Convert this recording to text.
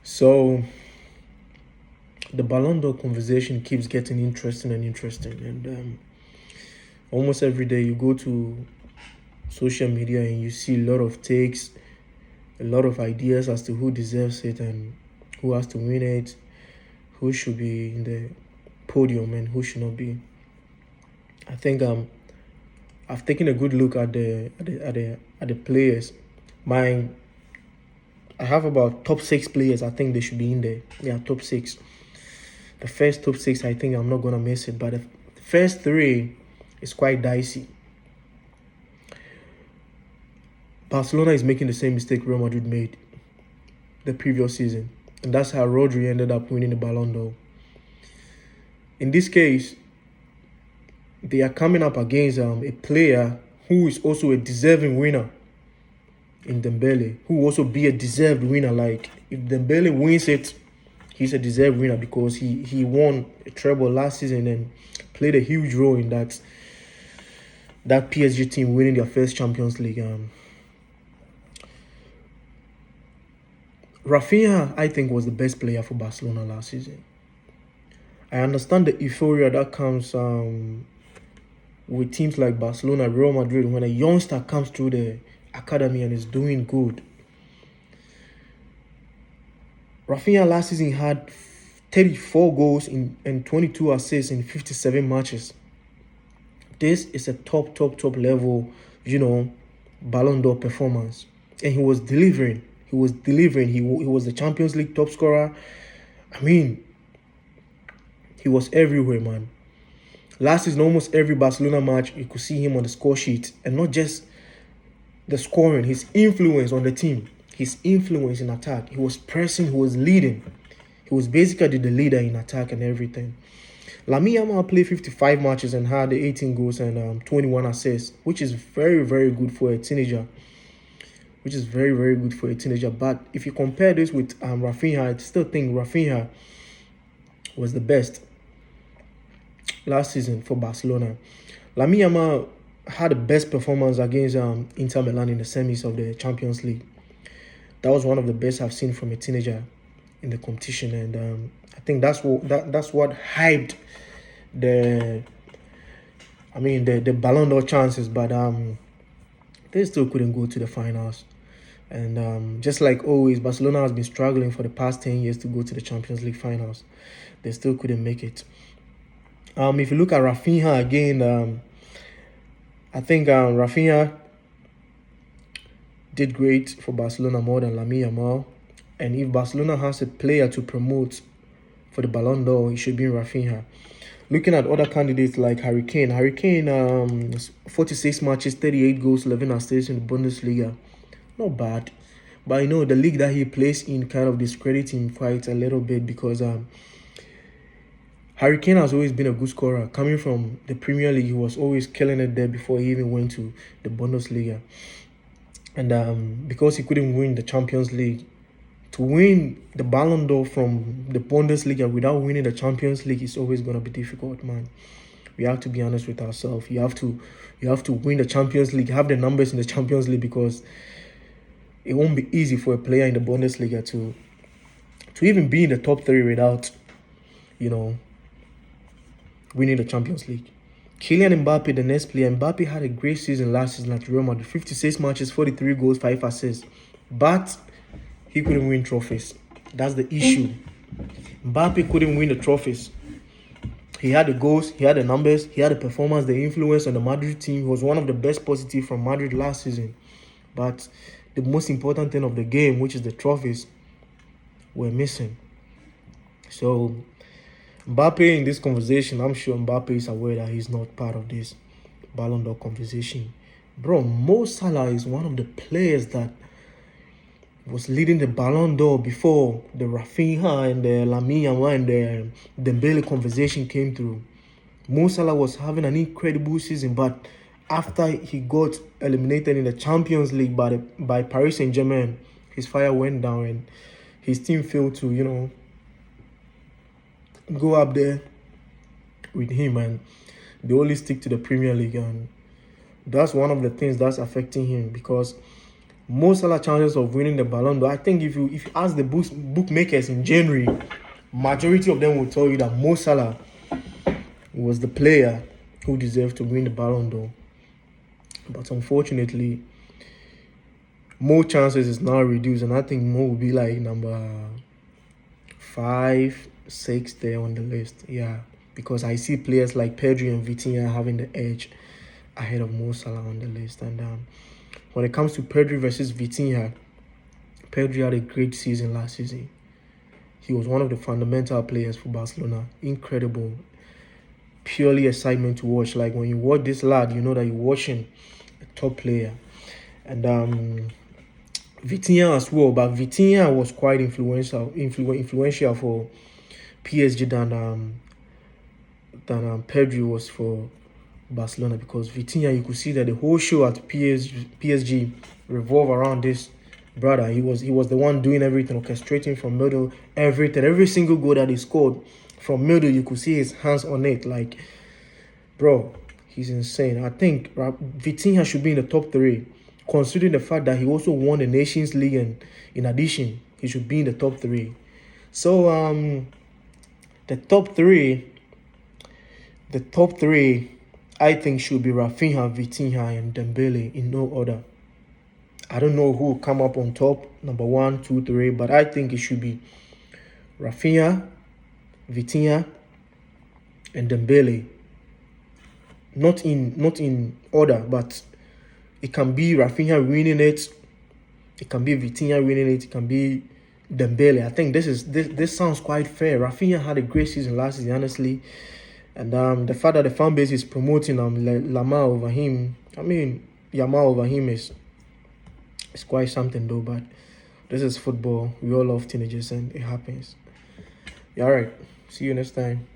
So the Ballon d'Or conversation keeps getting interesting and interesting, and almost every day you go to social media and you see a lot of takes, a lot of ideas as to who deserves it and who has to win it, who should be in the podium and who should not be. I think I've taken a good look at the players. I have about top 6 players. I think they should be in there. Yeah, top 6. The first top 6, I think I'm not gonna miss it, but the first 3 is quite dicey. Barcelona is making the same mistake Real Madrid made the previous season, and that's how Rodri ended up winning the Ballon d'Or. In this case, they are coming up against a player who is also a deserving winner in Dembele, who will also be a deserved winner. Like, if Dembele wins it, he's a deserved winner because he won a treble last season and played a huge role in that PSG team winning their first Champions League. Raphinha, I think, was the best player for Barcelona last season. I understand the euphoria that comes with teams like Barcelona, Real Madrid, when a youngster comes through the academy and is doing good. Raphinha last season had 34 goals and 22 assists in 57 matches. This is a top level, Ballon d'Or performance. And he was delivering. He was the Champions League top scorer. I mean, he was everywhere, man. Last season, almost every Barcelona match, you could see him on the score sheet. And not just the scoring, his influence on the team, his influence in attack. He was pressing, he was leading. He was basically the leader in attack and everything. Lamine Yamal played 55 matches and had 18 goals and 21 assists, which is very good for a teenager. But if you compare this with Raphinha, I still think Raphinha was the best last season for Barcelona. Lamine Yamal had the best performance against Inter Milan in the semis of the Champions League. That was one of the best I've seen from a teenager in the competition, and I think that's what hyped the Ballon d'Or chances. But they still couldn't go to the finals. And just like always, Barcelona has been struggling for the past 10 years to go to the Champions League finals. They still couldn't make it. If you look at Raphinha again, I think Raphinha did great for Barcelona more than Lamine Yamal. And if Barcelona has a player to promote for the Ballon d'Or, it should be Raphinha. Looking at other candidates like Harry Kane, 46 matches, 38 goals, 11 assists in the Bundesliga. Not bad. But the league that he plays in kind of discredits him quite a little bit because Harry Kane has always been a good scorer. Coming from the Premier League, he was always killing it there before he even went to the Bundesliga. And because he couldn't win the Champions League, to win the Ballon d'Or from the Bundesliga without winning the Champions League is always going to be difficult, man. We have to be honest with ourselves. You have to win the Champions League, have the numbers in the Champions League, because it won't be easy for a player in the Bundesliga to even be in the top 3 without, winning the Champions League. Kylian Mbappe, the next player. Mbappe had a great season last season at Real Madrid. 56 matches, 43 goals, 5 assists. But he couldn't win trophies. That's the issue. Mbappe couldn't win the trophies. He had the goals, he had the numbers, he had the performance, the influence on the Madrid team. He was one of the best positives from Madrid last season. But the most important thing of the game, which is the trophies, were missing. So Mbappe in this conversation, I'm sure Mbappe is aware that he's not part of this Ballon d'Or conversation. Bro, Mo Salah is one of the players that was leading the Ballon d'Or before the Raphinha and the Lamine Yamal and the Dembele conversation came through. Mo Salah was having an incredible season, but after he got eliminated in the Champions League by Paris Saint-Germain, his fire went down and his team failed to, go up there with him, and they only stick to the Premier League. And that's one of the things that's affecting him, because Mo Salah chances of winning the Ballon d'Or. I think if you ask the bookmakers in January, majority of them will tell you that Mo Salah was the player who deserved to win the Ballon d'Or. But unfortunately, Mo chances is now reduced, and I think Mo will be like number 5, 6 there on the list. Yeah, because I see players like Pedri and Vitinha having the edge ahead of Mo Salah on the list. And when it comes to Pedri versus Vitinha, Pedri had a great season last season. He was one of the fundamental players for Barcelona. Incredible. Purely excitement to watch. Like when you watch this lad, you know that you're watching a top player. And Vitinha as well, but Vitinha was quite influential for PSG than Pedri was for Barcelona, because Vitinha, you could see that the whole show at PSG revolved around this brother. He was the one doing everything, orchestrating from middle, every single goal that he scored from middle, you could see his hands on it. Like, bro, he's insane. I think Vitinha should be in the top 3, considering the fact that he also won the Nations League, and in addition, he should be in the top 3. So the top three, I think should be Raphinha, Vitinha, and Dembele in no order. I don't know who will come up on top, number 1, 2, 3, but I think it should be Raphinha, Vitinha, and Dembele. Not in order, but it can be Raphinha winning it, it can be Vitinha winning it, it can be Dembele. I think this sounds quite fair. Raphinha had a great season last season, honestly, and the fact that the fan base is promoting Yamal over him, Yamal over him is quite something though. But this is football. We all love teenagers, and it happens. Yeah, all right. See you next time.